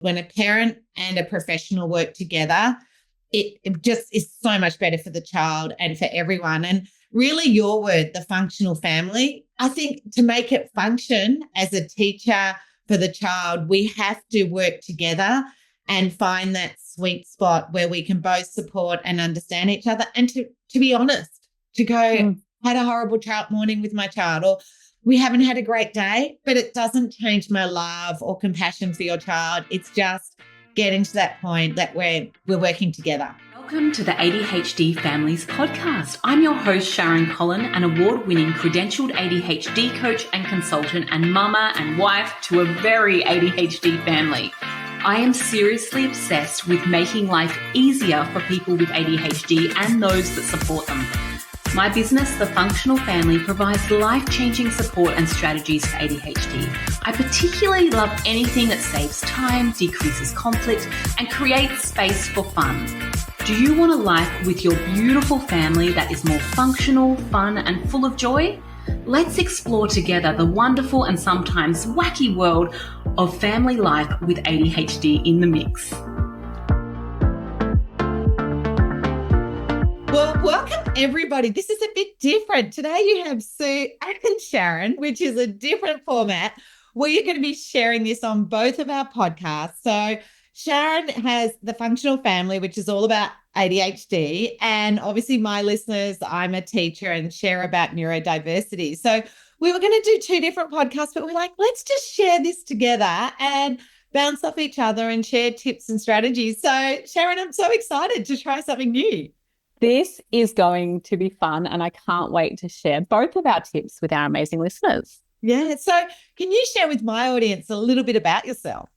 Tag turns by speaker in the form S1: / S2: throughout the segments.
S1: When a parent and a professional work together, it just is so much better for the child and for everyone. And really your word, the functional family, I think to make it function as a teacher for the child, we have to work together and find that sweet spot where we can both support and understand each other. And to be honest, to go, had a horrible morning with my child, or we haven't had a great day, but it doesn't change my love or compassion for your child. It's just getting to that point that we're working together.
S2: Welcome to the ADHD Families Podcast. I'm your host, Sharon Collon, an award-winning credentialed ADHD coach and consultant and mama and wife to a very ADHD family. I am seriously obsessed with making life easier for people with ADHD and those that support them. My business, The Functional Family, provides life-changing support and strategies for ADHD. I particularly love anything that saves time, decreases conflict, and creates space for fun. Do you want a life with your beautiful family that is more functional, fun, and full of joy? Let's explore together the wonderful and sometimes wacky world of family life with ADHD in the mix.
S1: Well, welcome everybody. This is a bit different. Today you have Sue and Sharon, which is a different format. We are going to be sharing this on both of our podcasts. So Sharon has The Functional Family, which is all about ADHD. And obviously my listeners, I'm a teacher and share about neurodiversity. So we were going to do two different podcasts, but we're like, let's just share this together and bounce off each other and share tips and strategies. So Sharon, I'm so excited to try something new.
S3: This is going to be fun, and I can't wait to share both of our tips with our amazing listeners.
S1: Yeah. So can you share with my audience a little bit about yourself?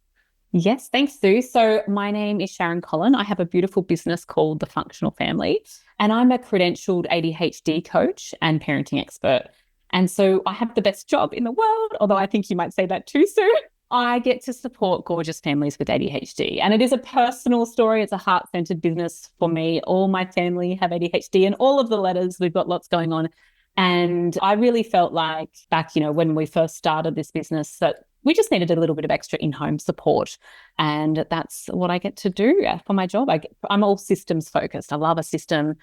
S3: Yes, thanks, Sue. So my name is Sharon Collon. I have a beautiful business called The Functional Family, and I'm a credentialed ADHD coach and parenting expert. And so I have the best job in the world, although I think you might say that too, Sue. I get to support gorgeous families with ADHD, and it is a personal story. It's a heart-centered business for me. All my family have ADHD and all of the letters. We've got lots going on. And I really felt like back, when we first started this business, that we just needed a little bit of extra in-home support. And that's what I get to do for my job. I'm all systems focused. I love a system,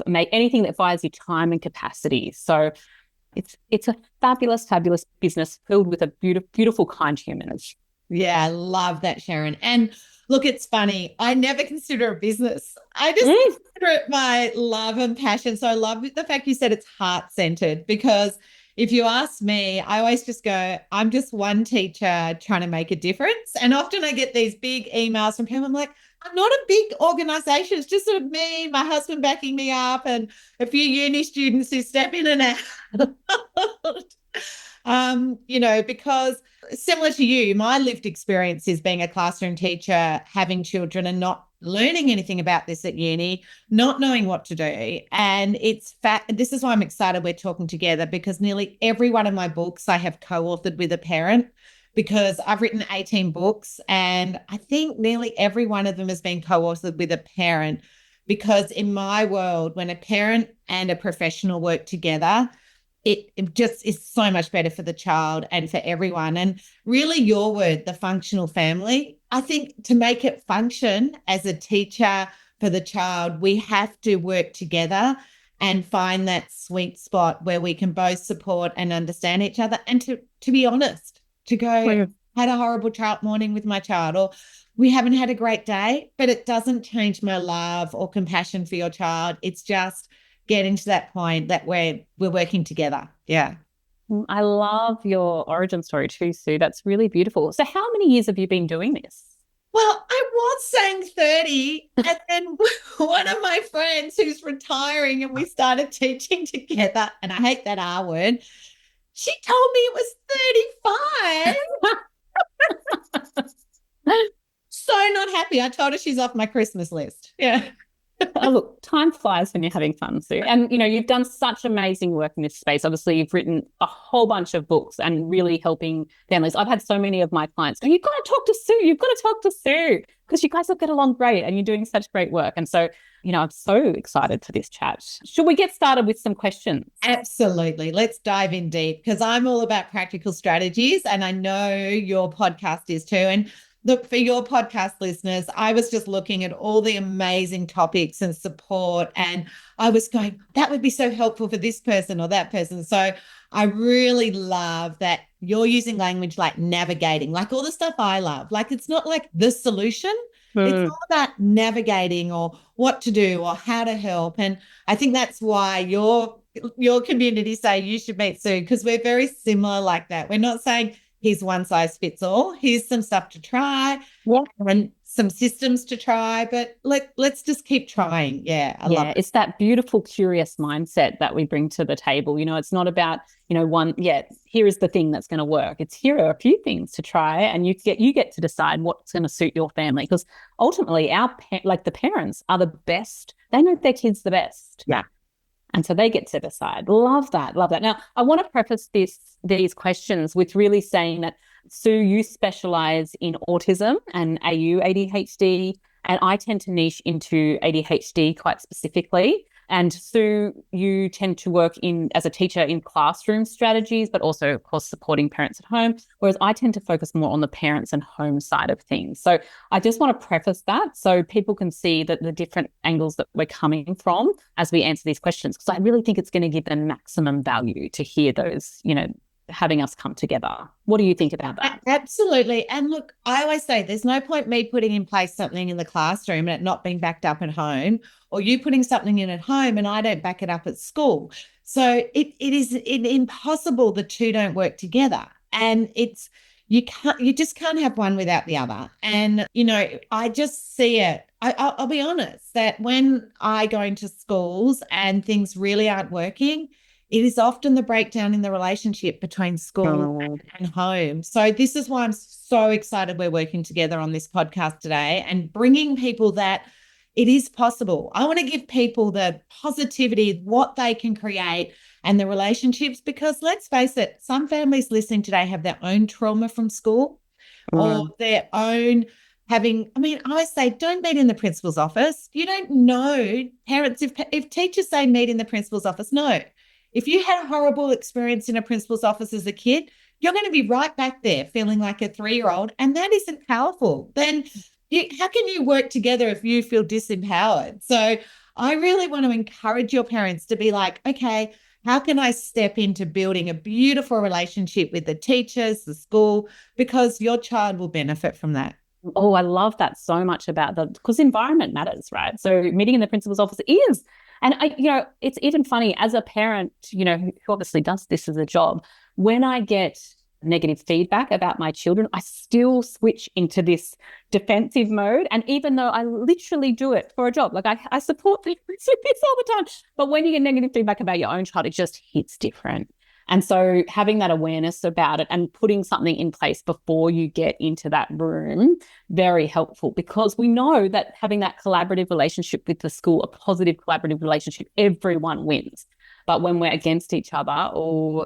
S3: make anything that buys you time and capacity. So it's a fabulous, fabulous business filled with a beautiful, kind humans.
S1: Yeah, I love that, Sharon. And look, it's funny. I never consider it a business. I just consider it my love and passion. So I love the fact you said it's heart-centered, because if you ask me, I always just go, I'm just one teacher trying to make a difference. And often I get these big emails from people. I'm like, I'm not a big organization. It's just sort of me, my husband backing me up, and a few uni students who step in and out. Because similar to you, my lived experience is being a classroom teacher, having children and not learning anything about this at uni, not knowing what to do. And this is why I'm excited we're talking together, because nearly every one of my books I have co-authored with a parent, because I've written 18 books and I think nearly every one of them has been co-authored with a parent, because in my world, when a parent and a professional work together, it just is so much better for the child and for everyone. And really your word, the functional family, I think to make it function as a teacher for the child, we have to work together and find that sweet spot where we can both support and understand each other. And to be honest, to go, had a horrible morning with my child, or we haven't had a great day, but it doesn't change my love or compassion for your child. It's just getting to that point that we're working together. Yeah.
S3: I love your origin story too, Sue. That's really beautiful. So how many years have you been doing this?
S1: Well, I was saying 30, and then one of my friends who's retiring and we started teaching together, and I hate that R word, she told me it was 35. So not happy. I told her she's off my Christmas list. Yeah.
S3: Oh, look, time flies when you're having fun, Sue. And, you've done such amazing work in this space. Obviously, you've written a whole bunch of books and really helping families. I've had so many of my clients go, you've got to talk to Sue. You've got to talk to Sue, because you guys will get along great and you're doing such great work. And so, I'm so excited for this chat. Should we get started with some questions?
S1: Absolutely. Let's dive in deep, because I'm all about practical strategies, and I know your podcast is too. And look, for your podcast listeners, I was just looking at all the amazing topics and support, and I was going, that would be so helpful for this person or that person. So I really love that you're using language like navigating, like all the stuff I love. Like, it's not like the solution. It's all about navigating or what to do or how to help. And I think that's why your community say you should meet Sue, because we're very similar like that. We're not saying here's one size fits all. Here's some stuff to try and some systems to try, but let's just keep trying. Yeah, I love it.
S3: It's that beautiful, curious mindset that we bring to the table. It's not about, here is the thing that's going to work. It's here are a few things to try, and you get to decide what's going to suit your family, because ultimately the parents are the best. They know their kids the best.
S1: Yeah.
S3: And so they get to decide. Love that. Now, I want to preface these questions with really saying that, Sue, you specialize in autism and ADHD, and I tend to niche into ADHD quite specifically. And Sue, you tend to work as a teacher in classroom strategies, but also, of course, supporting parents at home, whereas I tend to focus more on the parents and home side of things. So I just want to preface that so people can see that the different angles that we're coming from as we answer these questions, because I really think it's going to give them maximum value to hear those, having us come together. What do you think about that?
S1: Absolutely. And look, I always say there's no point me putting in place something in the classroom and it not being backed up at home, or you putting something in at home and I don't back it up at school. So it is impossible the two don't work together. And you just can't have one without the other. And, I just see it. I'll be honest that when I go into schools and things really aren't working, it is often the breakdown in the relationship between school and home. So this is why I'm so excited we're working together on this podcast today and bringing people that it is possible. I want to give people the positivity, what they can create and the relationships, because let's face it, some families listening today have their own trauma from school or their own I always say, don't meet in the principal's office. You don't know, parents, if teachers say meet in the principal's office, no. If you had a horrible experience in a principal's office as a kid, you're going to be right back there feeling like a 3-year-old, and that isn't powerful. Then how can you work together if you feel disempowered? So I really want to encourage your parents to be like, okay, how can I step into building a beautiful relationship with the teachers, the school, because your child will benefit from that.
S3: Oh, I love that so much about because environment matters, right? So meeting in the principal's office is. And it's even funny as a parent, who obviously does this as a job, when I get negative feedback about my children, I still switch into this defensive mode. And even though I literally do it for a job, like I support this all the time, but when you get negative feedback about your own child, it just hits different. And so having that awareness about it and putting something in place before you get into that room, very helpful, because we know that having that collaborative relationship with the school, a positive collaborative relationship, everyone wins. But when we're against each other,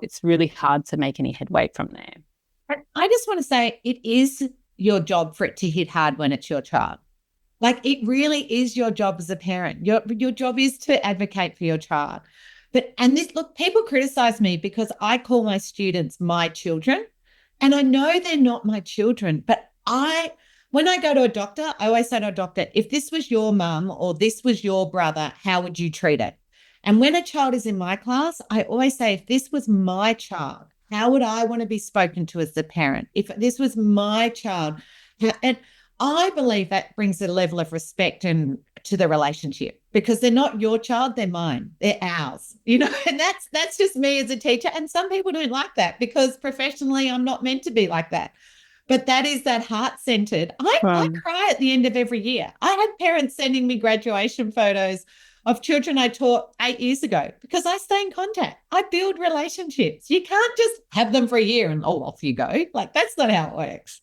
S3: it's really hard to make any headway from there.
S1: I just want to say it is your job for it to hit hard when it's your child. Like, it really is your job as a parent. Your job is to advocate for your child. People criticize me because I call my students my children, and I know they're not my children, but when I go to a doctor, I always say to a doctor, if this was your mum or this was your brother, how would you treat it? And when a child is in my class, I always say, if this was my child, how would I want to be spoken to as the parent? If this was my child, and I believe that brings a level of respect to the relationship, because they're not your child, they're mine, they're ours, and that's just me as a teacher. And some people don't like that because professionally I'm not meant to be like that. But that is that heart-centered. I cry at the end of every year. I had parents sending me graduation photos of children I taught 8 years ago because I stay in contact. I build relationships. You can't just have them for a year and off you go. Like, that's not how it works.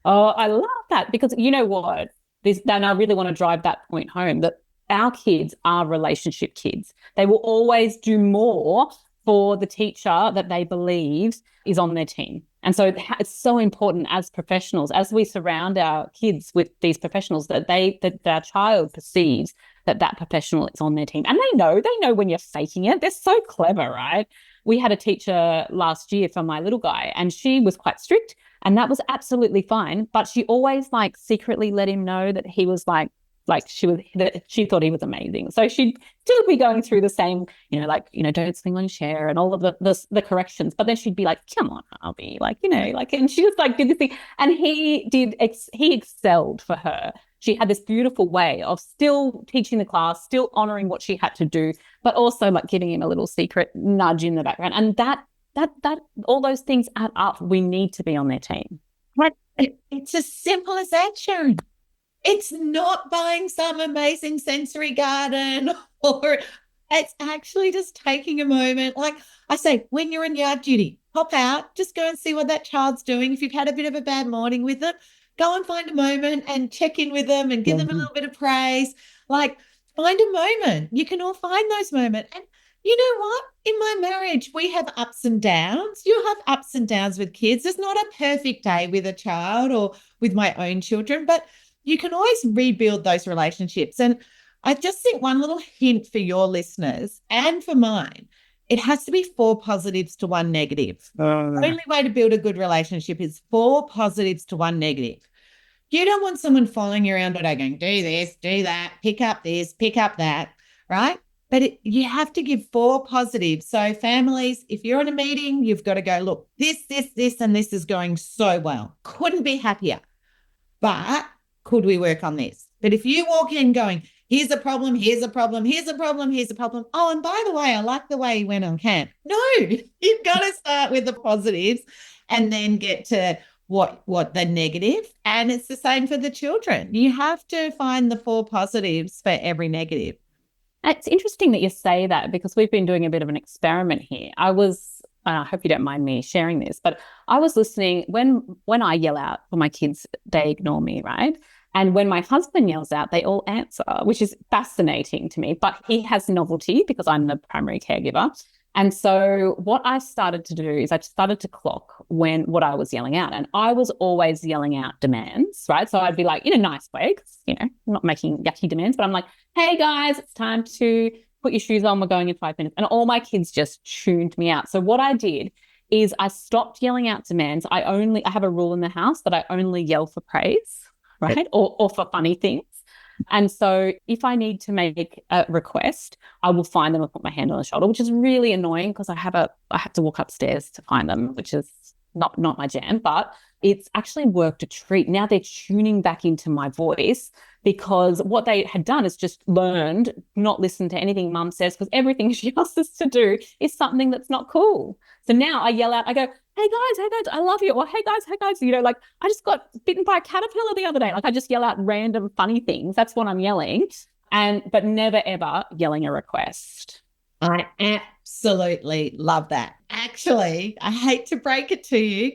S3: Oh, I love that, because you know what? And I really want to drive that point home, that our kids are relationship kids. They will always do more for the teacher that they believe is on their team. And so it's so important as professionals, as we surround our kids with these professionals, that our child perceives that professional is on their team. And they know when you're faking it. They're so clever, right? We had a teacher last year for my little guy, and she was quite strict, and that was absolutely fine. But she always like secretly let him know that he was like she thought he was amazing. So she'd still be going through the same, don't swing on your chair and all of the corrections. But then she'd be like, come on, Albie, and she just like did this thing. And he excelled for her. She had this beautiful way of still teaching the class, still honoring what she had to do, but also like giving him a little secret nudge in the background. And that all those things add up. We need to be on their team.
S1: Right. It's as simple as that, Sharon. It's not buying some amazing sensory garden, or it's actually just taking a moment. Like I say, when you're in yard duty, pop out, just go and see what that child's doing. If you've had a bit of a bad morning with them, go and find a moment and check in with them and give them a little bit of praise. Like, find a moment. You can all find those moments. And you know what? In my marriage, we have ups and downs. You have ups and downs with kids. There's not a perfect day with a child or with my own children, but you can always rebuild those relationships. And I just think one little hint for your listeners and for mine, it has to be 4 positives to 1 negative. The only way to build a good relationship is 4 positives to 1 negative. You don't want someone following you around all day going, do this, do that, pick up this, pick up that, right? But you have to give 4 positives. So families, if you're in a meeting, you've got to go, look, this, and this is going so well. Couldn't be happier. But could we work on this? But if you walk in going, here's a problem, here's a problem, here's a problem, here's a problem. Oh, and by the way, I like the way you went on camp. No, you've got to start with the positives and then get to what the negative. And it's the same for the children. You have to find the 4 positives for every negative.
S3: It's interesting that you say that, because we've been doing a bit of an experiment here. I hope you don't mind me sharing this, but I was listening when I yell out for my kids, they ignore me, right? And when my husband yells out, they all answer, which is fascinating to me. But he has novelty because I'm the primary caregiver. And so what I started to do is I started to clock what I was yelling out. And I was always yelling out demands, right? So I'd be like, in a nice way, because, I'm not making yucky demands, but I'm like, hey guys, it's time to put your shoes on, we're going in 5 minutes. And all my kids just tuned me out. So what I did is I stopped yelling out demands. I have a rule in the house that I only yell for praise, right? Or for funny things. And so if I need to make a request, I will find them and put my hand on the shoulder, which is really annoying because I have to walk upstairs to find them, which is not my jam, but it's actually worked a treat. Now they're tuning back into my voice, because what they had done is just learned not listen to anything mum says, because everything she asks us to do is something that's not cool. So now I yell out, I go, hey guys, I love you. Or hey guys, like I just got bitten by a caterpillar the other day. Like I just yell out random funny things. That's what I'm yelling. But never ever yelling a request.
S1: I absolutely love that. Actually, I hate to break it to you,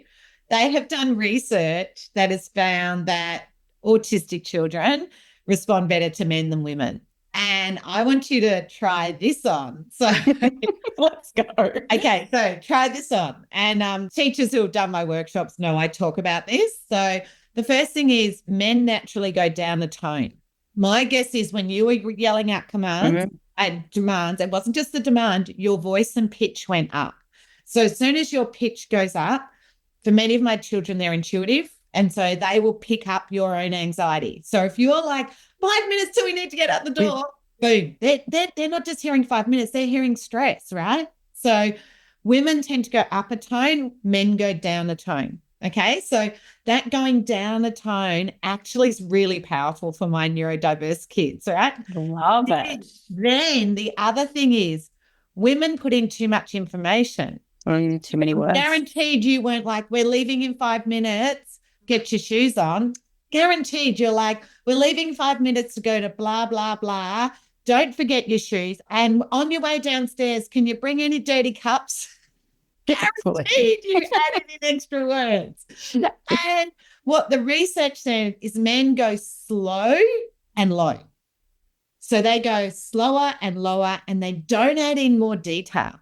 S1: they have done research that has found that autistic children respond better to men than women. And I want you to try this on. So
S3: let's go.
S1: Okay, so try this on. And teachers who have done my workshops know I talk about this. So the first thing is men naturally go down the tone. My guess is when you were yelling out commands and demands, it wasn't just the demand, your voice and pitch went up. So as soon as your pitch goes up, for many of my children, they're intuitive. And so they will pick up your own anxiety. So if you're like, 5 minutes till we need to get out the door, boom, they're not just hearing 5 minutes, they're hearing stress, right? So women tend to go up a tone, men go down a tone. Okay, so that going down a tone actually is really powerful for my neurodiverse kids, right?
S3: Love it.
S1: Then the other thing is women put in too much information.
S3: Too many words.
S1: Guaranteed you weren't like, we're leaving in 5 minutes, get your shoes on. Guaranteed you're like, we're leaving 5 minutes to go to blah, blah, blah. Don't forget your shoes. And on your way downstairs, can you bring any dirty cups? Guaranteed you added in extra words. And what the research said is men go slow and low. So they go slower and lower and they don't add in more detail.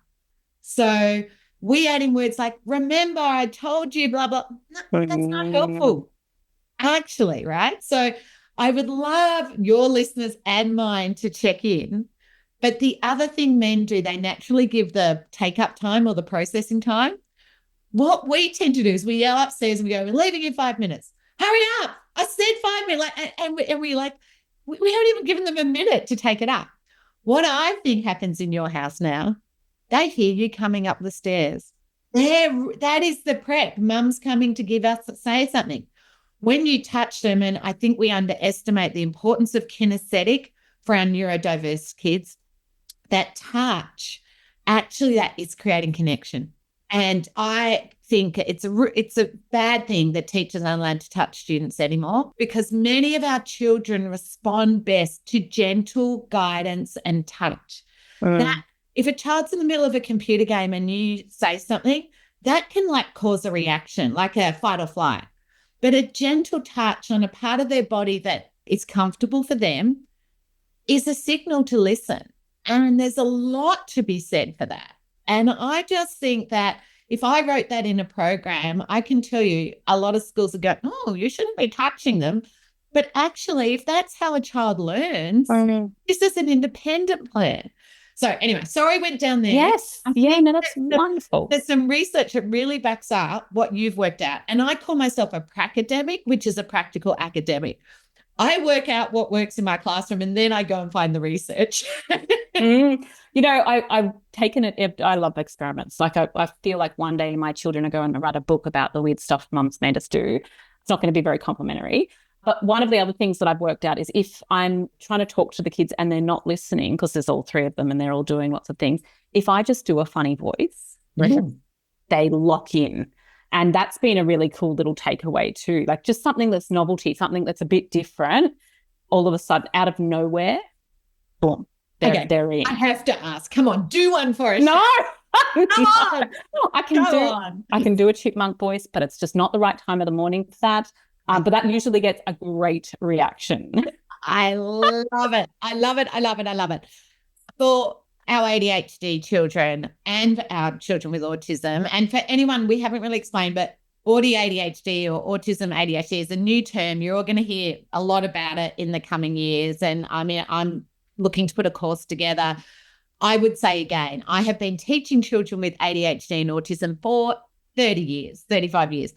S1: So we add in words like, remember, I told you, blah, blah. No, that's not helpful, actually, right? So I would love your listeners and mine to check in. But the other thing men do, they naturally give the take-up time or the processing time. What we tend to do is we yell upstairs and we go, we're leaving in 5 minutes. Hurry up. I said 5 minutes. We haven't even given them a minute to take it up. What I think happens in your house now, they hear you coming up the stairs. That is the prep. Mum's coming to say something. When you touch them, and I think we underestimate the importance of kinesthetic for our neurodiverse kids, that touch, actually that is creating connection. And I think it's a bad thing that teachers aren't allowed to touch students anymore, because many of our children respond best to gentle guidance and touch. That if a child's in the middle of a computer game and you say something, that can like cause a reaction, like a fight or flight. But a gentle touch on a part of their body that is comfortable for them is a signal to listen. And there's a lot to be said for that. And I just think that if I wrote that in a program, I can tell you a lot of schools are going, oh, you shouldn't be touching them. But actually, if that's how a child learns, this is an independent plan. So anyway, sorry I went down there.
S3: Yes. Yeah, no, that's wonderful.
S1: There's some research that really backs up what you've worked out. And I call myself a pracademic, which is a practical academic. I work out what works in my classroom and then I go and find the research.
S3: You know, I've taken it. I love experiments. Like I feel like one day my children are going to write a book about the weird stuff mums made us do. It's not going to be very complimentary. But one of the other things that I've worked out is if I'm trying to talk to the kids and they're not listening, because there's all three of them and they're all doing lots of things, if I just do a funny voice, they lock in. And that's been a really cool little takeaway too. Like just something that's novelty, something that's a bit different, all of a sudden out of nowhere, boom, they're in.
S1: I have to ask, come on, do one for us.
S3: No.
S1: Come on.
S3: I can do a chipmunk voice, but it's just not the right time of the morning for that. But that usually gets a great reaction.
S1: I love it. I love it. I love it. I love it. For our ADHD children and our children with autism, and for anyone we haven't really explained, but ADHD or autism ADHD is a new term. You're all going to hear a lot about it in the coming years. And I mean, I'm looking to put a course together. I would say again, I have been teaching children with ADHD and autism for 30 years, 35 years.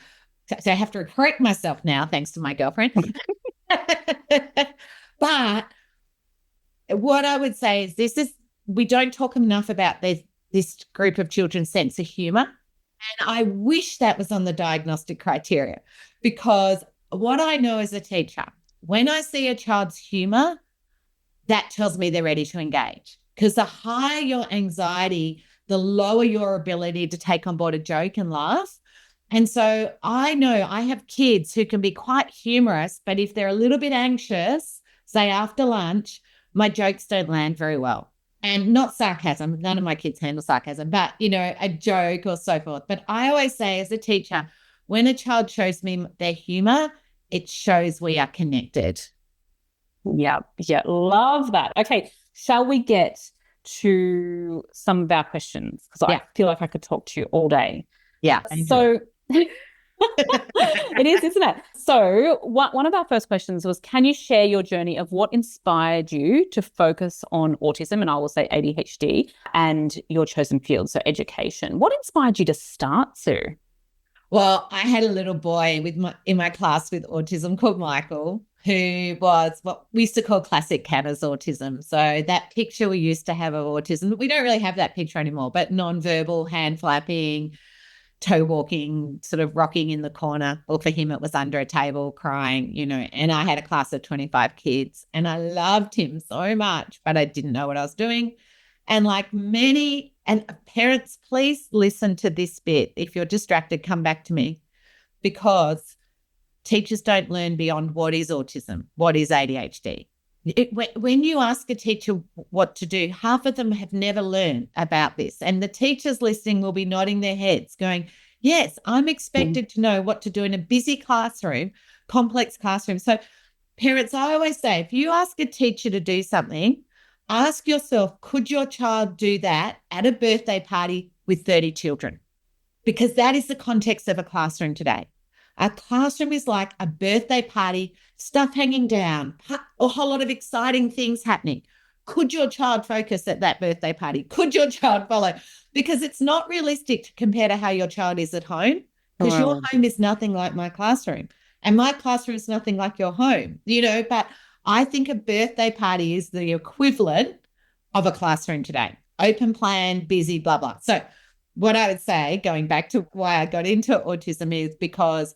S1: So I have to correct myself now, thanks to my girlfriend. But what I would say is we don't talk enough about this group of children's sense of humour. And I wish that was on the diagnostic criteria, because what I know as a teacher, when I see a child's humour, that tells me they're ready to engage. Because the higher your anxiety, the lower your ability to take on board a joke and laugh. And so I know I have kids who can be quite humorous, but if they're a little bit anxious, say after lunch, my jokes don't land very well. And not sarcasm. None of my kids handle sarcasm, but, you know, a joke or so forth. But I always say as a teacher, when a child shows me their humor, it shows we are connected.
S3: Yeah. Love that. Okay. Shall we get to some of our questions? Because I feel like I could talk to you all day.
S1: Yeah.
S3: So it is, isn't it? So one of our first questions was, can you share your journey of what inspired you to focus on autism, and I will say ADHD, and your chosen field, so education? What inspired you to start, Sue?
S1: Well, I had a little boy in my class with autism called Michael, who was what we used to call classic Canna's autism. So that picture we used to have of autism, we don't really have that picture anymore, but nonverbal, hand flapping, toe walking, sort of rocking in the corner, or for him it was under a table crying, you know. And I had a class of 25 kids and I loved him so much, but I didn't know what I was doing. And like many, and parents, please listen to this bit. If you're distracted, come back to me, because teachers don't learn beyond what is autism, what is ADHD. When you ask a teacher what to do, half of them have never learned about this. And the teachers listening will be nodding their heads going, yes, I'm expected to know what to do in a busy classroom, complex classroom. So parents, I always say, if you ask a teacher to do something, ask yourself, could your child do that at a birthday party with 30 children? Because that is the context of a classroom today. A classroom is like a birthday party, stuff hanging down, a whole lot of exciting things happening. Could your child focus at that birthday party? Could your child follow? Because it's not realistic to compare to how your child is at home, because your home is nothing like my classroom, and my classroom is nothing like your home, but I think a birthday party is the equivalent of a classroom today. Open plan, busy, blah, blah. So what I would say, going back to why I got into autism, is because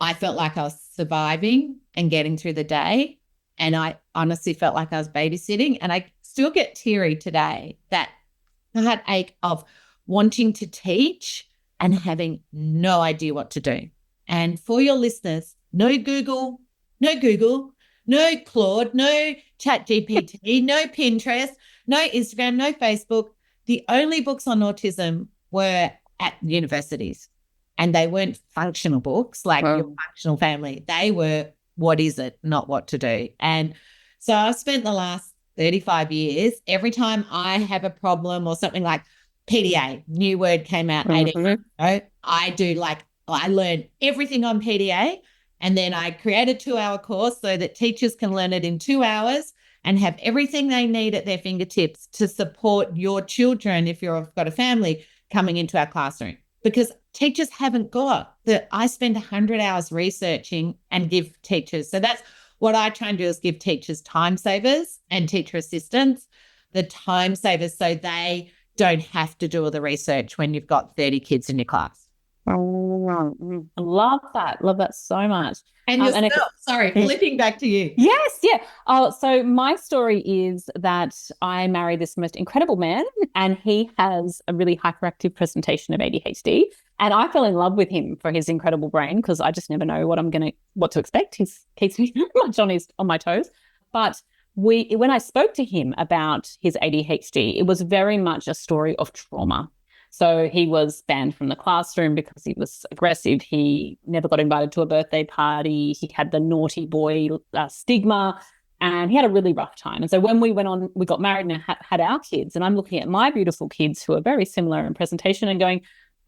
S1: I felt like I was surviving and getting through the day. And I honestly felt like I was babysitting, and I still get teary today, that heartache of wanting to teach and having no idea what to do. And for your listeners, no Google, no Claude, no ChatGPT, no Pinterest, no Instagram, no Facebook. The only books on autism were at universities, and they weren't functional books like your functional family. They were, what is it, not what to do. And so I've spent the last 35 years, every time I have a problem or something like PDA, new word came out 18 months ago, I learned everything on PDA, and then I create a 2-hour course so that teachers can learn it in 2 hours and have everything they need at their fingertips to support your children, if you've got a family, coming into our classroom. Because teachers haven't got that. I spend 100 hours researching and give teachers. So that's what I try and do, is give teachers time savers and teacher assistants, the time savers, so they don't have to do all the research when you've got 30 kids in your class.
S3: I love that. Love that so much.
S1: And yourself, flipping back to you.
S3: Yes, yeah. Oh, so my story is that I married this most incredible man, and he has a really hyperactive presentation of ADHD. And I fell in love with him for his incredible brain, because I just never know what to expect. He keeps me very much on my toes. But when I spoke to him about his ADHD, it was very much a story of trauma. So he was banned from the classroom because he was aggressive. He never got invited to a birthday party. He had the naughty boy stigma, and he had a really rough time. And so when we got married and had our kids, and I'm looking at my beautiful kids who are very similar in presentation and going,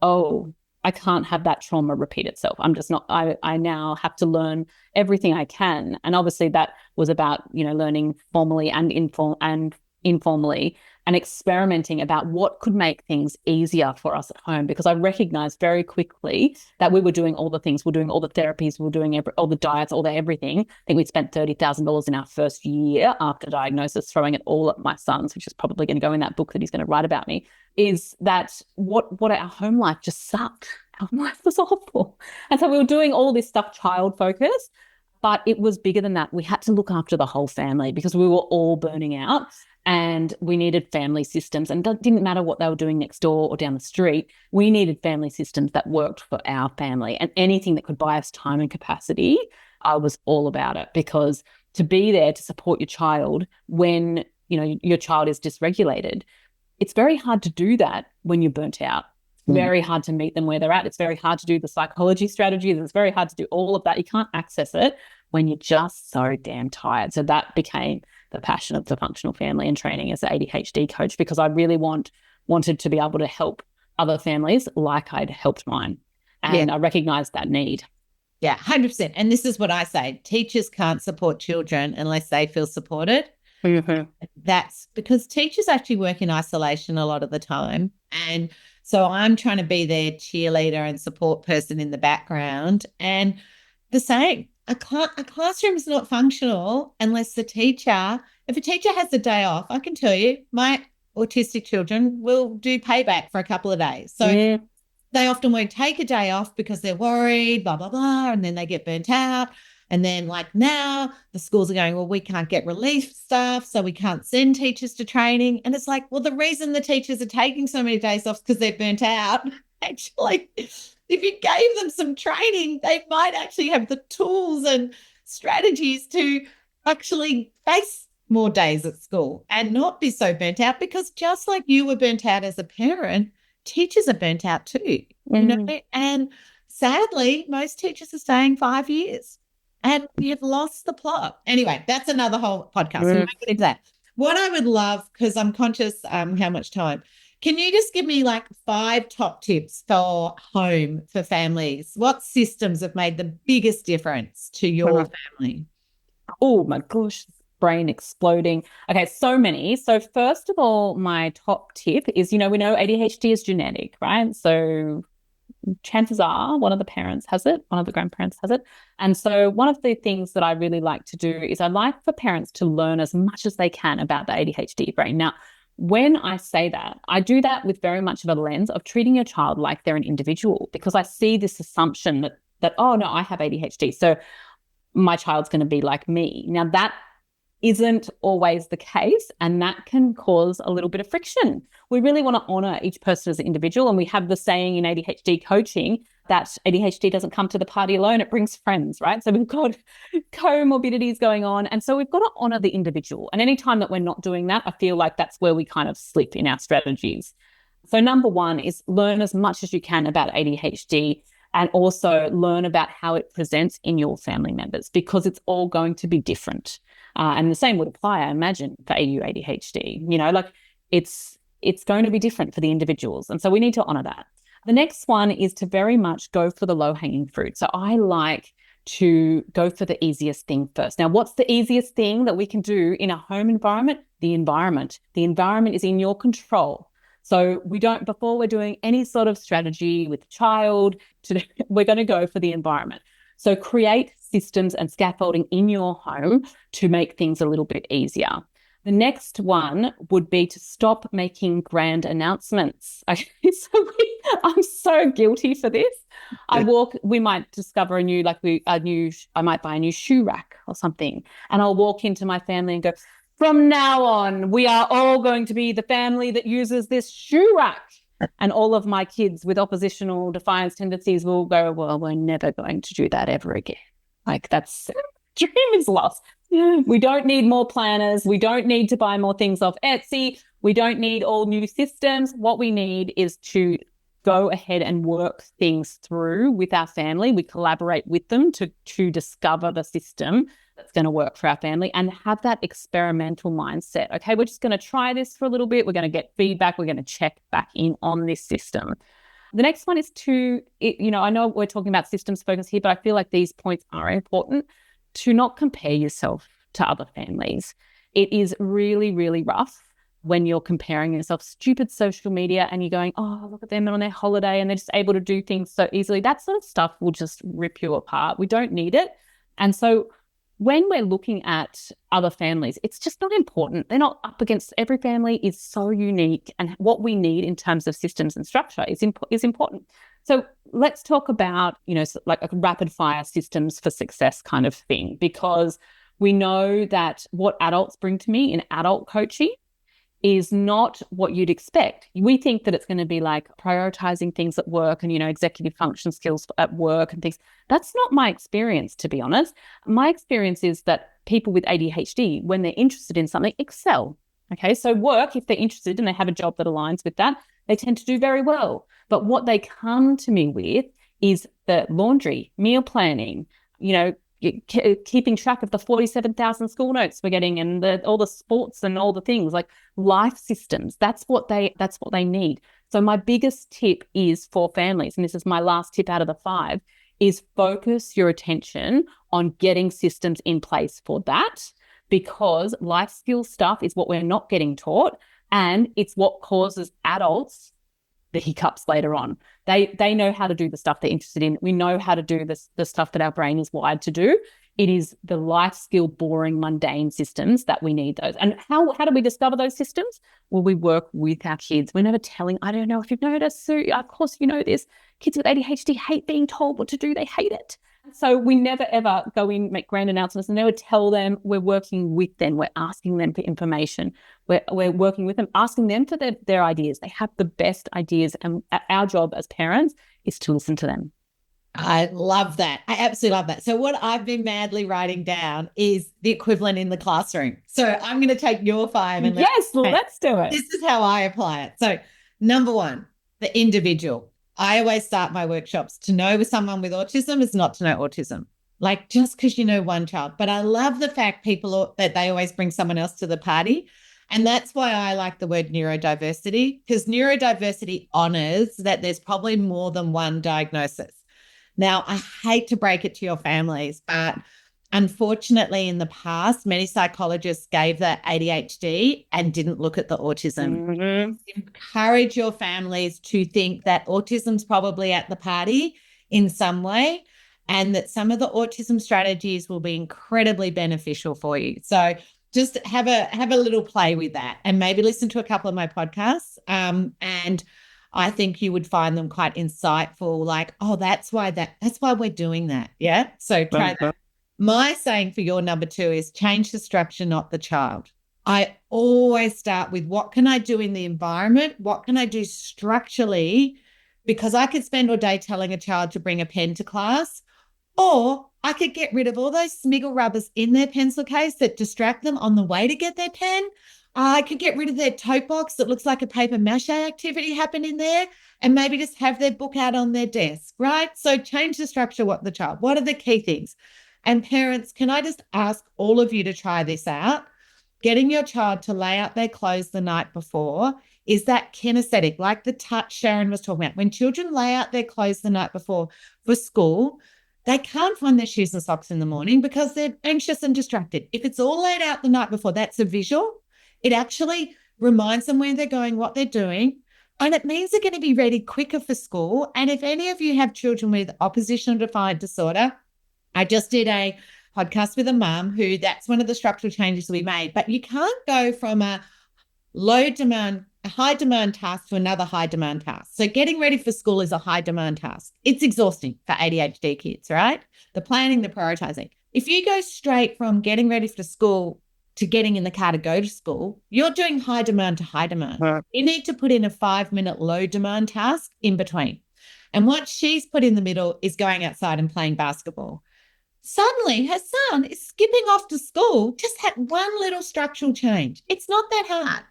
S3: oh, I can't have that trauma repeat itself. I'm just not, I now have to learn everything I can. And obviously that was about, learning formally and informally, and experimenting about what could make things easier for us at home, because I recognized very quickly that we were doing all the things. We're doing all the therapies, we're doing all the diets, all the everything. I think we'd spent $30,000 in our first year after diagnosis, throwing it all at my son's, which is probably going to go in that book that he's going to write about me, is that what our home life just sucked. Our life was awful. And so we were doing all this stuff child focused, but it was bigger than that. We had to look after the whole family because we were all burning out. And we needed family systems, and it didn't matter what they were doing next door or down the street. We needed family systems that worked for our family, and anything that could buy us time and capacity, I was all about it, because to be there to support your child when, your child is dysregulated, it's very hard to do that when you're burnt out. It's very hard to meet them where they're at. It's very hard to do the psychology strategies. It's very hard to do all of that. You can't access it when you're just so damn tired. So that became the passion of the functional family and training as an ADHD coach, because I really wanted to be able to help other families like I'd helped mine. And I recognized that need.
S1: Yeah, 100%. And this is what I say. Teachers can't support children unless they feel supported. Mm-hmm. That's because teachers actually work in isolation a lot of the time. And so I'm trying to be their cheerleader and support person in the background. And the same, a classroom is not functional unless if a teacher has a day off, I can tell you, my autistic children will do payback for a couple of days. So they often won't take a day off because they're worried, blah, blah, blah, and then they get burnt out. And then like now the schools are going, well, we can't get relief staff, so we can't send teachers to training. And it's like, well, the reason the teachers are taking so many days off is because they're burnt out. Actually, if you gave them some training, they might actually have the tools and strategies to actually face more days at school and not be so burnt out, because just like you were burnt out as a parent, teachers are burnt out too, and sadly, most teachers are staying 5 years and you've lost the plot. Anyway, that's another whole podcast. So we won't get into that. What I would love, because I'm conscious how much time, Can you just give me like 5 top tips for home for families? What systems have made the biggest difference to your family?
S3: Oh my gosh, brain exploding. Okay, so many. So first of all, my top tip is, we know ADHD is genetic, right? So chances are one of the parents has it, one of the grandparents has it. And so one of the things that I really like to do is I like for parents to learn as much as they can about the ADHD brain. Now, when I say that, I do that with very much of a lens of treating your child like they're an individual, because I see this assumption that oh no, I have ADHD, so my child's going to be like me. Now, that isn't always the case, and that can cause a little bit of friction. We really want to honor each person as an individual, and we have the saying in ADHD coaching that ADHD doesn't come to the party alone, it brings friends, right? So we've got comorbidities going on, and so we've got to honor the individual. And anytime that we're not doing that, I feel like that's where we kind of slip in our strategies. So number one is learn as much as you can about ADHD, and also learn about how it presents in your family members, because it's all going to be different. And the same would apply, I imagine, for AU ADHD. Like it's going to be different for the individuals. And so we need to honor that. The next one is to very much go for the low-hanging fruit. So I like to go for the easiest thing first. Now, what's the easiest thing that we can do in a home environment? The environment. The environment is in your control. So before we're doing any sort of strategy with the child, we're going to go for the environment. So create systems and scaffolding in your home to make things a little bit easier. The next one would be to stop making grand announcements. I'm so guilty for this. We might discover I might buy a new shoe rack or something, and I'll walk into my family and go, from now on, we are all going to be the family that uses this shoe rack. And all of my kids with oppositional defiance tendencies will go, well, we're never going to do that ever again. Like, that's dream is lost. We don't need more planners. We don't need to buy more things off Etsy. We don't need all new systems. What we need is to go ahead and work things through with our family. We collaborate with them to discover the system that's going to work for our family, and have that experimental mindset. Okay, we're just going to try this for a little bit. We're going to get feedback. We're going to check back in on this system. The next one is I know we're talking about systems focus here, but I feel like these points are important, to not compare yourself to other families. It is really, really rough when you're comparing yourself. Stupid social media, and you're going, oh, look at them on their holiday and they're just able to do things so easily. That sort of stuff will just rip you apart. We don't need it. And so when we're looking at other families, it's just not important. They're not up against, every family is so unique, and what we need in terms of systems and structure is important. So let's talk about, like a rapid fire systems for success kind of thing, because we know that what adults bring to me in adult coaching is not what you'd expect. We think that it's going to be like prioritizing things at work and, executive function skills at work and things. That's not my experience, to be honest. My experience is that people with ADHD, when they're interested in something, excel. Okay, so work, if they're interested and they have a job that aligns with that, they tend to do very well. But what they come to me with is the laundry, meal planning, keeping track of the 47,000 school notes we're getting, and all the sports and all the things, like life systems. That's what they need. So my biggest tip is for families, and this is my last tip out of the 5, is focus your attention on getting systems in place for that, because life skills stuff is what we're not getting taught, and it's what causes adults the hiccups later on. They know how to do the stuff they're interested in. We know how to do the stuff that our brain is wired to do. It is the life skill, boring, mundane systems that we need those. And how do we discover those systems? Well, we work with our kids. We're never telling, I don't know if you've noticed, Sue, of course you know this, kids with ADHD hate being told what to do. They hate it. So we never, ever go in, make grand announcements, and never tell them. We're working with them. We're asking them for information. We're working with them, asking them for their ideas. They have the best ideas, and our job as parents is to listen to them.
S1: I love that. I absolutely love that. So what I've been madly writing down is the equivalent in the classroom. So I'm going to take your 5 and
S3: let's do it.
S1: This is how I apply it. So number 1, the individual. I always start my workshops, to know with someone with autism is not to know autism. Like, just because you know one child. But I love the fact that they always bring someone else to the party. And that's why I like the word neurodiversity, because neurodiversity honors that there's probably more than one diagnosis. Now, I hate to break it to your families, but unfortunately, in the past, many psychologists gave the ADHD and didn't look at the autism.
S3: Mm-hmm.
S1: Encourage your families to think that autism's probably at the party in some way, and that some of the autism strategies will be incredibly beneficial for you. So just have a little play with that, and maybe listen to a couple of my podcasts. And I think you would find them quite insightful. Like, oh, that's why we're doing that. Yeah. So try that. My saying for your number 2 is change the structure, not the child. I always start with what can I do in the environment? What can I do structurally? Because I could spend all day telling a child to bring a pen to class, or I could get rid of all those smiggle rubbers in their pencil case that distract them on the way to get their pen. I could get rid of their tote box that looks like a paper mache activity happening there, and maybe just have their book out on their desk, right? So change the structure, what the child. What are the key things? And parents, can I just ask all of you to try this out? Getting your child to lay out their clothes the night before is that kinesthetic, like the touch Sharon was talking about. When children lay out their clothes the night before for school, they can't find their shoes and socks in the morning because they're anxious and distracted. If it's all laid out the night before, that's a visual. It actually reminds them where they're going, what they're doing, and it means they're going to be ready quicker for school. And if any of you have children with oppositional defiant disorder, I just did a podcast with a mum who that's one of the structural changes we made. But you can't go from a high demand task to another high demand task. So getting ready for school is a high demand task. It's exhausting for ADHD kids, right? The planning, the prioritizing. If you go straight from getting ready for school to getting in the car to go to school, you're doing high demand to high demand. Right. You need to put in a 5-minute low demand task in between. And what she's put in the middle is going outside and playing basketball. Suddenly, her son is skipping off to school, just had one little structural change. It's not that hard.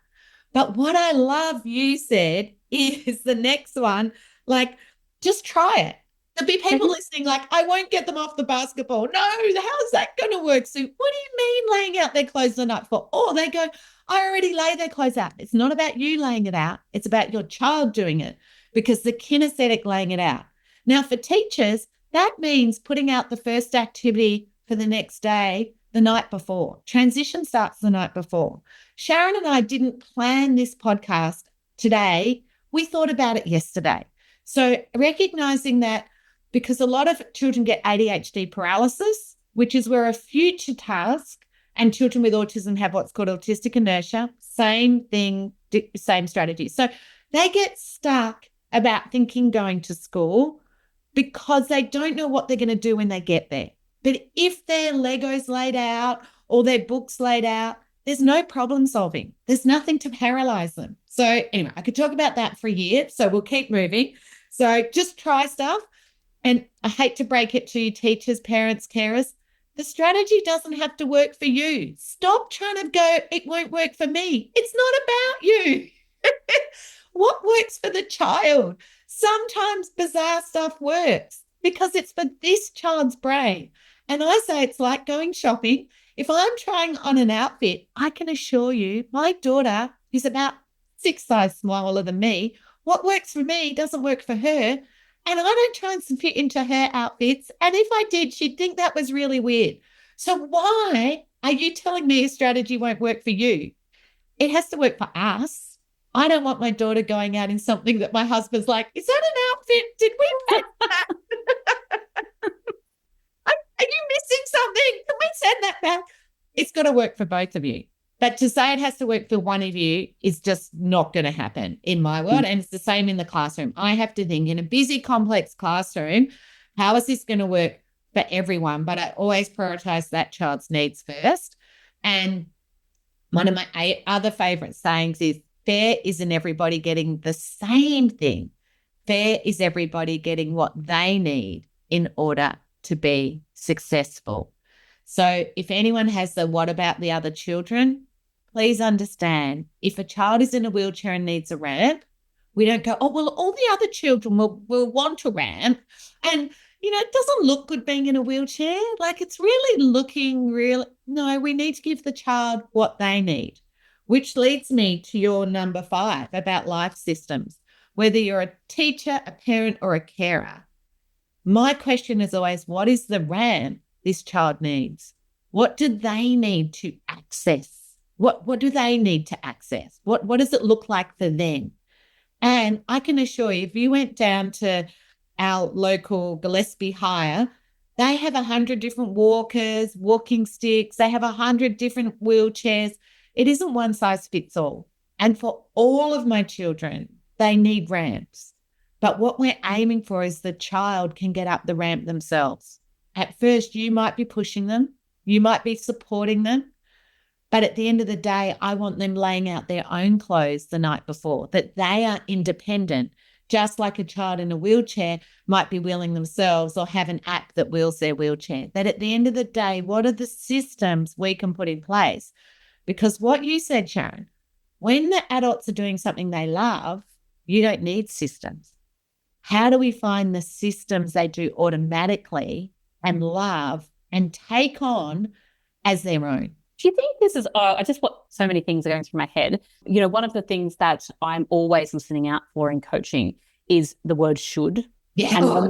S1: But what I love you said is the next one, like, just try it. There'll be people listening like, I won't get them off the basketball. No, how's that going to work, Sue? What do you mean laying out their clothes the night before? Or they go, I already lay their clothes out. It's not about you laying it out. It's about your child doing it, because the kinesthetic laying it out. Now, for teachers, that means putting out the first activity for the next day the night before. Transition starts the night before. Sharon and I didn't plan this podcast today. We thought about it yesterday. So recognizing that, because a lot of children get ADHD paralysis, which is where a future task, and children with autism have what's called autistic inertia, same thing, same strategy. So they get stuck about thinking going to school because they don't know what they're going to do when they get there. But if their Legos laid out or their books laid out, there's no problem solving. There's nothing to paralyze them. So anyway, I could talk about that for a year, so we'll keep moving. So just try stuff. And I hate to break it to you, teachers, parents, carers, the strategy doesn't have to work for you. Stop trying to go, it won't work for me. It's not about you. What works for the child? Sometimes bizarre stuff works because it's for this child's brain. And I say it's like going shopping. If I'm trying on an outfit, I can assure you my daughter, who's about 6 sizes smaller than me, what works for me doesn't work for her. And I don't try and fit into her outfits. And if I did, she'd think that was really weird. So why are you telling me a strategy won't work for you? It has to work for us. I don't want my daughter going out in something that my husband's like, is that an outfit? Did we pick that? Are you missing something? Can we send that back? It's got to work for both of you. But to say it has to work for one of you is just not going to happen in my world. And it's the same in the classroom. I have to think in a busy, complex classroom, how is this going to work for everyone? But I always prioritize that child's needs first. And one of my other favorite sayings is, fair isn't everybody getting the same thing. Fair is everybody getting what they need in order to be successful. So if anyone has the what about the other children, please understand, if a child is in a wheelchair and needs a ramp, we don't go, oh, well, all the other children will want a ramp. And, you know, it doesn't look good being in a wheelchair. Like, it's really looking real. No, we need to give the child what they need. which leads me to your number 5 about life systems. Whether you're a teacher, a parent, or a carer, my question is always, what is the RAM this child needs? What do they need to access? What do they need to access? What does it look like for them? And I can assure you, if you went down to our local Gillespie Hire, they have 100 different walkers, walking sticks. They have 100 different wheelchairs. It isn't one size fits all. And for all of my children, they need ramps. But what we're aiming for is the child can get up the ramp themselves. At first, you might be pushing them. You might be supporting them. But at the end of the day, I want them laying out their own clothes the night before, that they are independent, just like a child in a wheelchair might be wheeling themselves or have an app that wheels their wheelchair. That at the end of the day, what are the systems we can put in place? Because what you said, Sharon, when the adults are doing something they love, you don't need systems. How do we find the systems they do automatically and love and take on as their own?
S3: Do you think this is, I just want so many things are going through my head. You know, one of the things that I'm always listening out for in coaching is the word should.
S1: Yeah.
S3: And when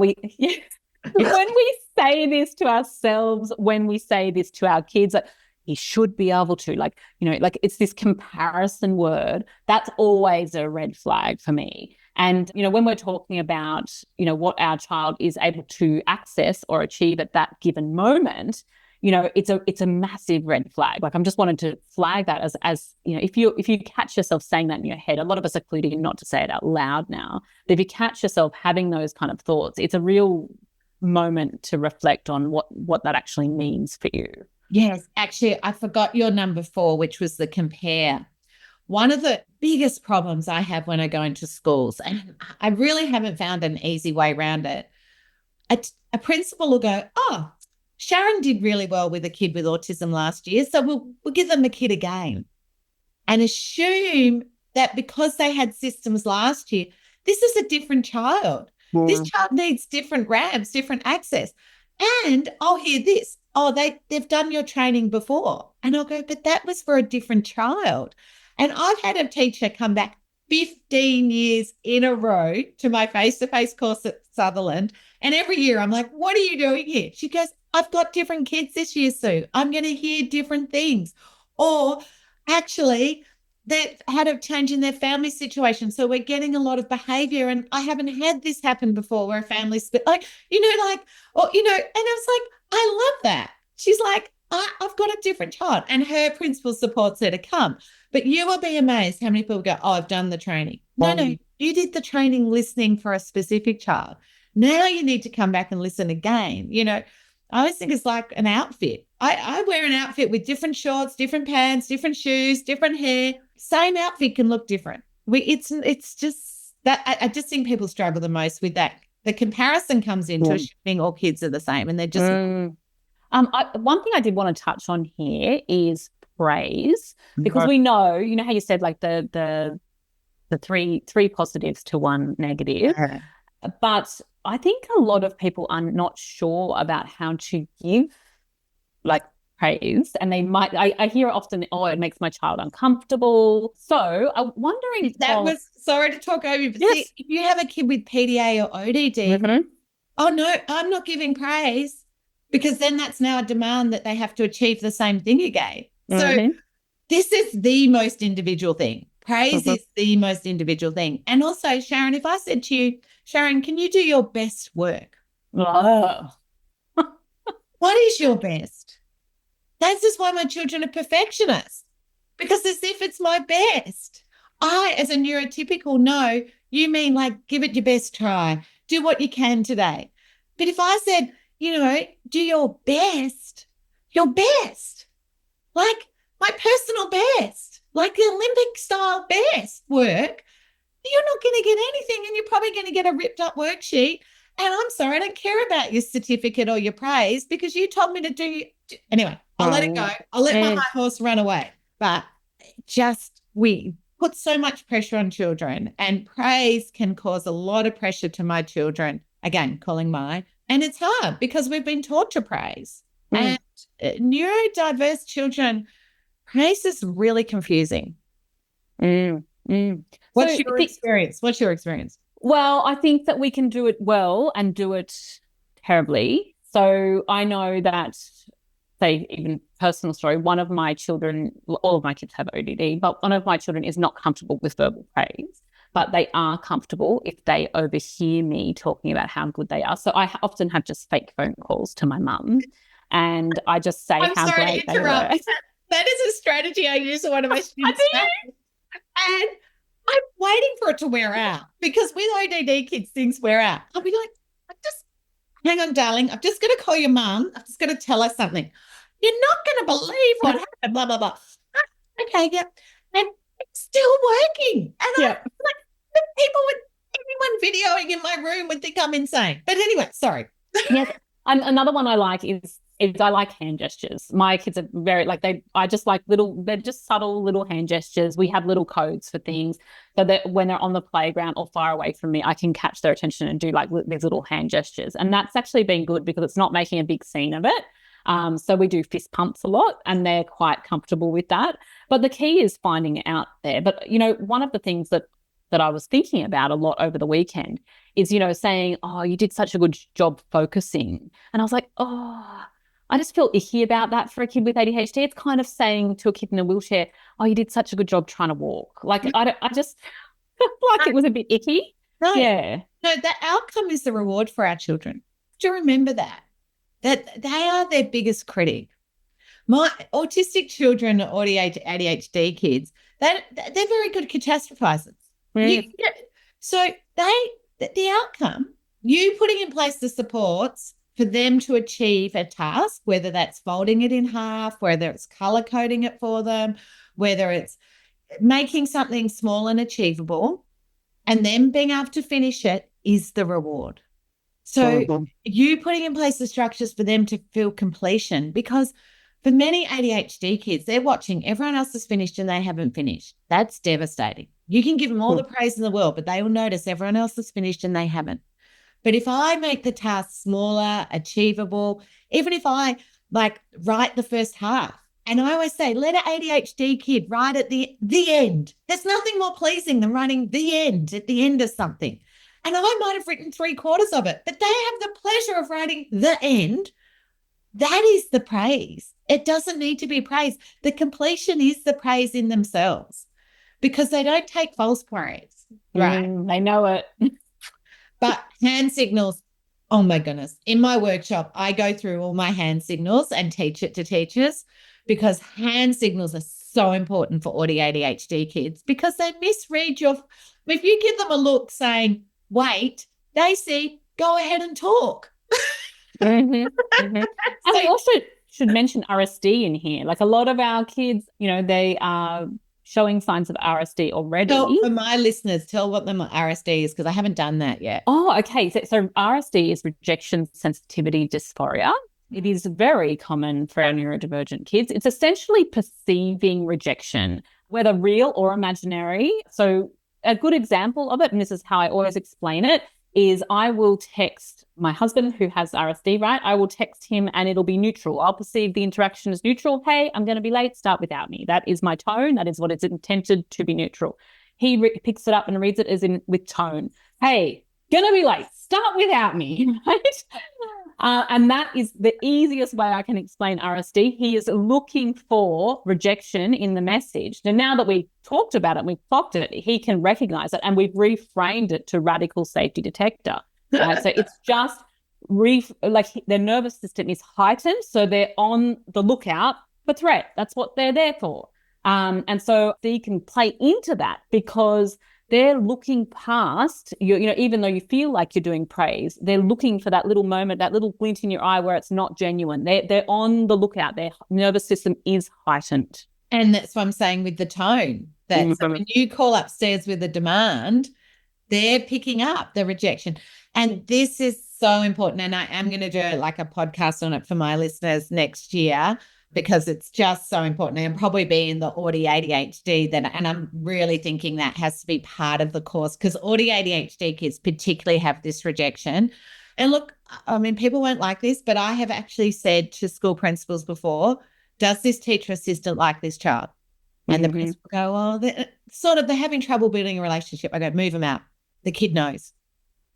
S3: we say this to ourselves, when we say this to our kids, like, he should be able to, like, you know, like it's this comparison word, that's always a red flag for me. And, you know, when we're talking about, you know, what our child is able to access or achieve at that given moment, you know, it's a massive red flag. Like, I'm just wanting to flag that as you know, if you catch yourself saying that in your head, a lot of us are clued in not to say it out loud now, but if you catch yourself having those kind of thoughts, it's a real moment to reflect on what that actually means for you.
S1: Yes, actually, I forgot your number 4, which was the compare. One of the biggest problems I have when I go into schools, and I really haven't found an easy way around it, a principal will go, oh, Sharon did really well with a kid with autism last year, so we'll give them a kid again, and assume that because they had systems last year, this is a different child. Yeah. This child needs different ramps, different access. And I'll hear this, oh, they've done your training before. And I'll go, but that was for a different child. And I've had a teacher come back 15 years in a row to my face-to-face course at Sutherland. And every year I'm like, what are you doing here? She goes, I've got different kids this year, Sue. I'm going to hear different things. Or actually, they've had a change in their family situation. So we're getting a lot of behavior. And I haven't had this happen before where a family split, and I was like, I love that. She's like, I've got a different child. And her principal supports her to come. But you will be amazed how many people go, oh, I've done the training. No, you did the training listening for a specific child. Now you need to come back and listen again. You know, I always think it's like an outfit. I wear an outfit with different shorts, different pants, different shoes, different hair. Same outfit can look different. It's just that I just think people struggle the most with that. The comparison comes into assuming all kids are the same, and they're just.
S3: One thing I did want to touch on here is praise, because we know, you know how you said like the three positives to one negative, but I think a lot of people are not sure about how to give like praise, and they might, I hear often, oh, it makes my child uncomfortable. So I'm wondering if
S1: sorry to talk over you, but
S3: yes.
S1: See, if you have a kid with PDA or ODD, oh no, I'm not giving praise, because then that's now a demand that they have to achieve the same thing again. So this is the most individual thing. Praise is the most individual thing. And also, Sharon, if I said to you, Sharon, can you do your best work?
S3: Oh.
S1: What is your best? That's just why my children are perfectionists, because as if it's my best. I, as a neurotypical, know you mean like give it your best try, do what you can today. But if I said, you know, do your best, like my personal best, like the Olympic style best work, you're not going to get anything, and you're probably going to get a ripped up worksheet. And I'm sorry, I don't care about your certificate or your praise, because you told me to do. Anyway, I'll let it go. I'll let my high horse run away. But just we put so much pressure on children, and praise can cause a lot of pressure to my children. Again, calling mine. And it's hard because we've been taught to praise. And neurodiverse children, praise is really confusing.
S3: Mm, mm.
S1: What's your experience? What's your experience?
S3: Well, I think that we can do it well and do it terribly. So I know that, say, even personal story, one of my children, all of my kids have ODD, but one of my children is not comfortable with verbal praise, but they are comfortable if they overhear me talking about how good they are. So I often have just fake phone calls to my mum and I just say how great they were.
S1: That is a strategy I use with one of my students. And I'm waiting for it to wear out because with ODD kids, things wear out. I'll be like, hang on, darling. I'm just going to call your mum. I'm just going to tell her something. You're not going to believe what happened, blah, blah, blah. Okay, yeah. And it's still working. And I'm like, anyone videoing in my room would think I'm insane. But anyway, sorry.
S3: Yes. Another one I like is I like hand gestures. My kids are very I just like they're just subtle little hand gestures. We have little codes for things so that when they're on the playground or far away from me, I can catch their attention and do like these little hand gestures. And that's actually been good because it's not making a big scene of it. So we do fist pumps a lot and they're quite comfortable with that. But the key is finding it out there. But, one of the things that I was thinking about a lot over the weekend is, saying, oh, you did such a good job focusing. And I was like, oh, I just feel icky about that for a kid with ADHD. It's kind of saying to a kid in a wheelchair, oh, you did such a good job trying to walk. Like, I just like it was a bit icky.
S1: No,
S3: yeah.
S1: No, the outcome is the reward for our children. Do you remember that they are their biggest critic? My autistic children, ADHD kids, they're very good catastrophizers. So the outcome, you putting in place the supports for them to achieve a task, whether that's folding it in half, whether it's color coding it for them, whether it's making something small and achievable, and then being able to finish it is the reward. So you putting in place the structures for them to feel completion, because for many ADHD kids, they're watching everyone else has finished and they haven't finished. That's devastating. You can give them all the praise in the world, but they will notice everyone else has finished and they haven't. But if I make the task smaller, achievable, even if I write the first half, and I always say, let an ADHD kid write at the end. There's nothing more pleasing than writing the end at the end of something. And I might have written 3/4 of it, but they have the pleasure of writing the end. That is the praise. It doesn't need to be praise. The completion is the praise in themselves because they don't take false praise. Right.
S3: They know it.
S1: But hand signals, oh my goodness. In my workshop, I go through all my hand signals and teach it to teachers because hand signals are so important for ADHD kids because they misread if you give them a look saying, wait, they see, go ahead and talk.
S3: And we also should mention RSD in here. Like a lot of our kids, they are showing signs of RSD already.
S1: So for my listeners, tell what the RSD is because I haven't done that yet.
S3: Oh, okay. So RSD is rejection sensitivity dysphoria. It is very common for our neurodivergent kids. It's essentially perceiving rejection, whether real or imaginary. So a good example of it, and this is how I always explain it, is I will text my husband who has RSD, right? I will text him and it'll be neutral. I'll perceive the interaction as neutral. Hey, I'm going to be late. Start without me. That is my tone. That is what it's intended to be neutral. He picks it up and reads it as in with tone. Hey, going to be late. Start without me, right? And that is the easiest way I can explain RSD. He is looking for rejection in the message. Now that we talked about it, we've clocked it, he can recognize it, and we've reframed it to radical safety detector. Right? So it's just their nervous system is heightened, so they're on the lookout for threat. That's what they're there for. And so you can play into that because they're looking past even though you feel like you're doing praise, they're looking for that little moment, that little glint in your eye where it's not genuine. They're on the lookout. Their nervous system is heightened.
S1: And that's what I'm saying with the tone. That when you call upstairs with a demand, they're picking up the rejection. And this is so important. And I am going to do a podcast on it for my listeners next year, because it's just so important and probably be in the ADHD and I'm really thinking that has to be part of the course because ADHD kids particularly have this rejection. And look, I mean, people won't like this, but I have actually said to school principals before, does this teacher assistant like this child? And the parents will go, oh, they're having trouble building a relationship. I go, move them out. The kid knows.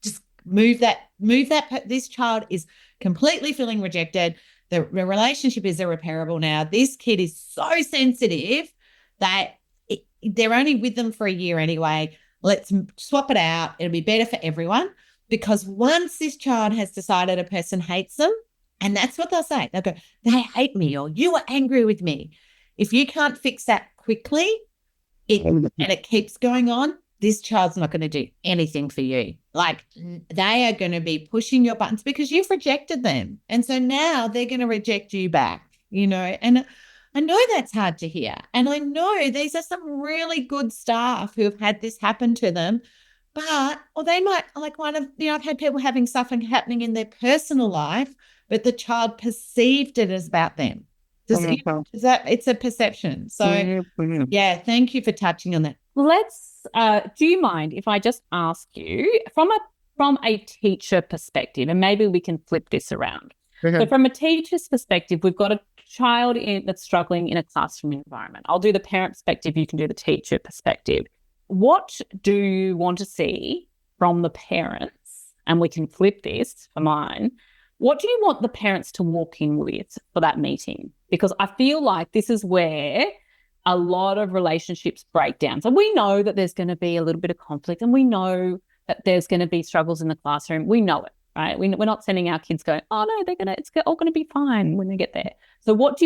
S1: Just move that. This child is completely feeling rejected. The relationship is irreparable now. This kid is so sensitive that they're only with them for a year anyway. Let's swap it out. It'll be better for everyone, because once this child has decided a person hates them, and that's what they'll say. They'll go, they hate me, or you were angry with me. If you can't fix that quickly and it keeps going on, this child's not going to do anything for you. Like, they are going to be pushing your buttons because you've rejected them. And so now they're going to reject you back, and I know that's hard to hear. And I know these are some really good staff who have had this happen to them, or they might, like I've had people having stuff happening in their personal life, but the child perceived it as about them. It's a perception. So yeah, thank you for touching on that.
S3: Do you mind if I just ask you from a teacher perspective, and maybe we can flip this around. So from a teacher's perspective, we've got a child that's struggling in a classroom environment. I'll do the parent perspective, you can do the teacher perspective. What do you want to see from the parents? And we can flip this for mine. What do you want the parents to walk in with for that meeting? Because I feel like this is where a lot of relationships break down. So we know that there's going to be a little bit of conflict, and we know that there's going to be struggles in the classroom. We know it, right? We're not sending our kids going, oh no, it's all going to be fine when they get there. So what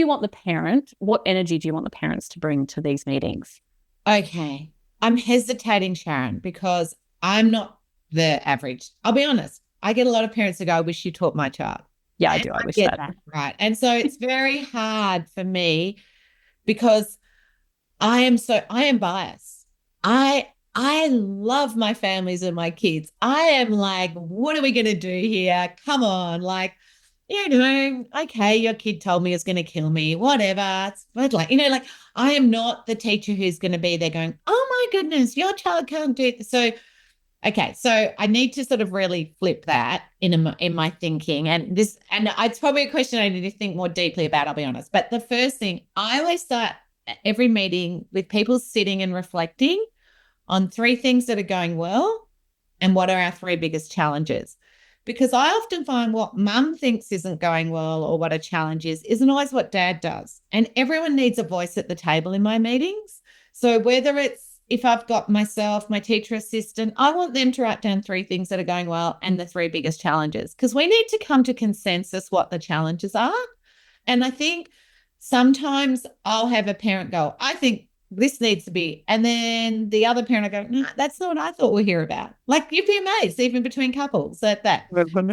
S3: energy do you want the parents to bring to these meetings?
S1: Okay. I'm hesitating, Sharon, because I'm not the average. I'll be honest. I get a lot of parents who go, I wish you taught my child.
S3: Yeah, I do. I wish that.
S1: Right. And so it's very hard for me because I am biased. I love my families and my kids. I am like, what are we going to do here? Come on. Like, okay, your kid told me it's going to kill me, whatever. But I am not the teacher who's going to be there going, oh my goodness, your child can't do it. So, okay, so I need to sort of really flip that in my thinking. And it's probably a question I need to think more deeply about, I'll be honest. But the first thing, I always start every meeting with people sitting and reflecting on 3 things that are going well and what are our 3 biggest challenges. Because I often find what mum thinks isn't going well or what a challenge isn't always what dad does. And everyone needs a voice at the table in my meetings. So whether it's, if I've got myself, my teacher assistant, I want them to write down 3 things that are going well and the 3 biggest challenges, because we need to come to consensus what the challenges are. And I think sometimes I'll have a parent go, I think this needs to be, and then the other parent will go, no, that's not what I thought we'll hear about. Like, you'd be amazed, even between couples at that.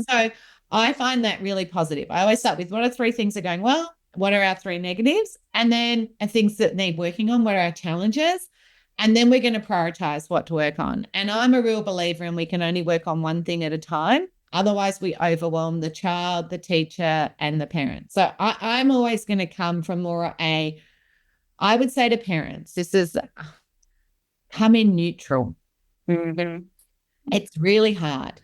S1: So I find that really positive. I always start with, what are 3 things that are going well? What are our 3 negatives? And then things that need working on, what are our challenges? And then we're going to prioritize what to work on. And I'm a real believer in we can only work on one thing at a time. Otherwise, we overwhelm the child, the teacher, and the parent. So I'm always going to come from more I would say to parents, this is come in neutral.
S3: Mm-hmm.
S1: It's really hard.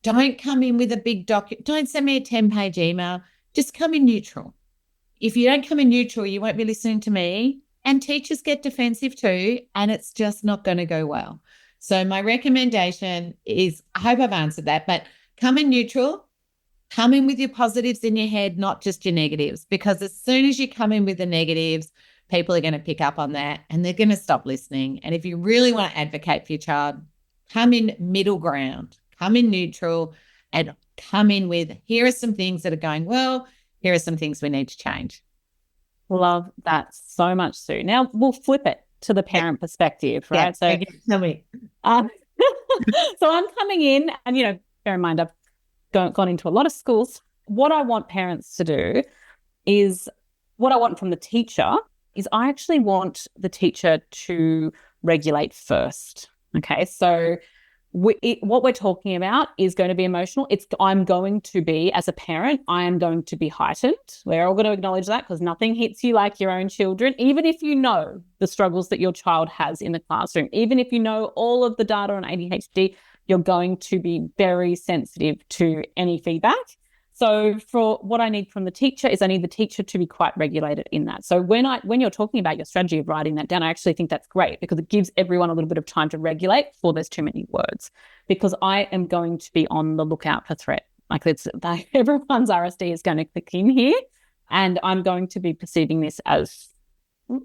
S1: Don't come in with a big document. Don't send me a 10-page email. Just come in neutral. If you don't come in neutral, you won't be listening to me. And teachers get defensive too, and it's just not going to go well. So my recommendation is, I hope I've answered that, but come in neutral. Come in with your positives in your head, not just your negatives, because as soon as you come in with the negatives, people are going to pick up on that and they're going to stop listening. And if you really want to advocate for your child, come in middle ground, come in neutral, and come in with, here are some things that are going well, here are some things we need to change.
S3: Love that so much, Sue. Now we'll flip it to the parent perspective, right?
S1: Yeah,
S3: so
S1: okay, tell me.
S3: So I'm coming in and, bear in mind, I've gone into a lot of schools. What I want parents to do is, what I want from the teacher is, I actually want the teacher to regulate first. Okay, so what we're talking about is going to be emotional. I'm going to be, as a parent, I am going to be heightened. We're all going to acknowledge that, because nothing hits you like your own children, even if you know the struggles that your child has in the classroom, even if you know all of the data on ADHD, you're going to be very sensitive to any feedback. So for what I need from the teacher is I need the teacher to be quite regulated in that. So when you're talking about your strategy of writing that down, I actually think that's great because it gives everyone a little bit of time to regulate before there's too many words, because I am going to be on the lookout for threat. Like everyone's RSD is going to click in here, and I'm going to be perceiving this as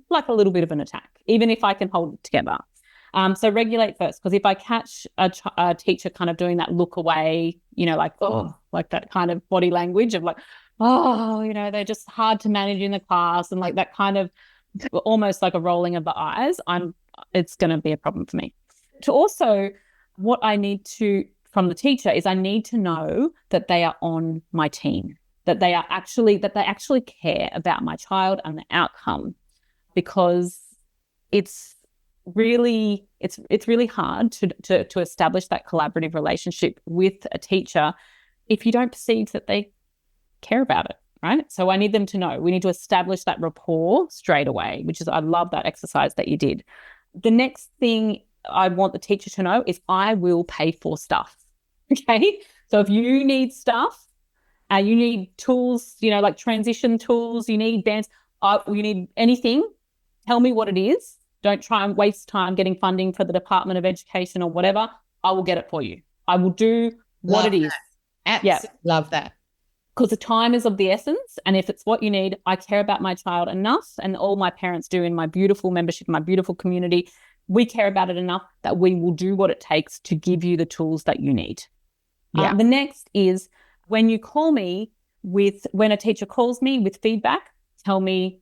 S3: like a little bit of an attack, even if I can hold it together. So regulate first, because if I catch a teacher kind of doing that look away, like, oh, like that kind of body language of like, oh, they're just hard to manage in the class, and like that kind of almost like a rolling of the eyes, it's going to be a problem for me. To also, what I need from the teacher is I need to know that they are on my team, that they actually care about my child and the outcome, because it's really hard to establish that collaborative relationship with a teacher if you don't perceive that they care about it, right? So I need them to know. We need to establish that rapport straight away, I love that exercise that you did. The next thing I want the teacher to know is I will pay for stuff, okay? So if you need stuff, you need tools, like transition tools, you need dance, you need anything, tell me what it is. Don't try and waste time getting funding for the Department of Education or whatever. I will get it for you. I will do what it is.
S1: Absolutely love that.
S3: Because the time is of the essence. And if it's what you need, I care about my child enough, and all my parents do in my beautiful membership, my beautiful community. We care about it enough that we will do what it takes to give you the tools that you need.
S1: Yeah.
S3: The next is when you call me when a teacher calls me with feedback, tell me,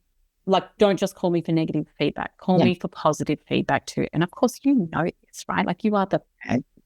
S3: like, don't just call me for negative feedback. Call me for positive feedback too. And of course, this, right? Like, you are the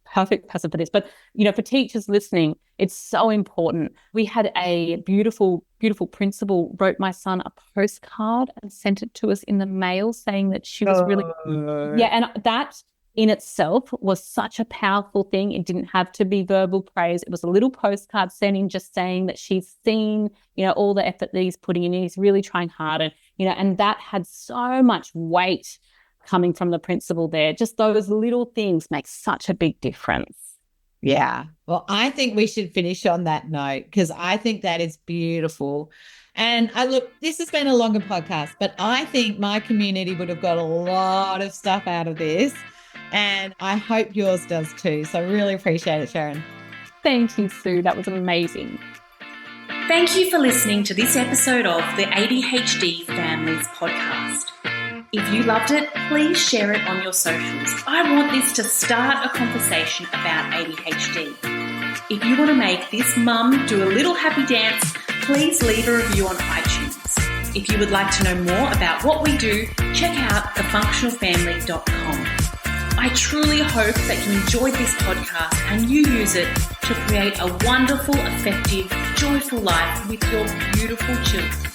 S3: perfect person for this. But, for teachers listening, it's so important. We had a beautiful, beautiful principal wrote my son a postcard and sent it to us in the mail saying that she was really, and that in itself was such a powerful thing. It didn't have to be verbal praise. It was a little postcard sent in just saying that she's seen, all the effort that he's putting in. He's really trying hard. And that had so much weight coming from the principal there. Just those little things make such a big difference.
S1: Yeah. Well, I think we should finish on that note, because I think that is beautiful. And look, this has been a longer podcast, but I think my community would have got a lot of stuff out of this. And I hope yours does too. So I really appreciate it, Sharon.
S3: Thank you, Sue. That was amazing.
S2: Thank you for listening to this episode of the ADHD Families Podcast. If you loved it, please share it on your socials. I want this to start a conversation about ADHD. If you want to make this mum do a little happy dance, please leave a review on iTunes. If you would like to know more about what we do, check out thefunctionalfamily.com. I truly hope that you enjoyed this podcast and you use it to create a wonderful, effective, joyful life with your beautiful children.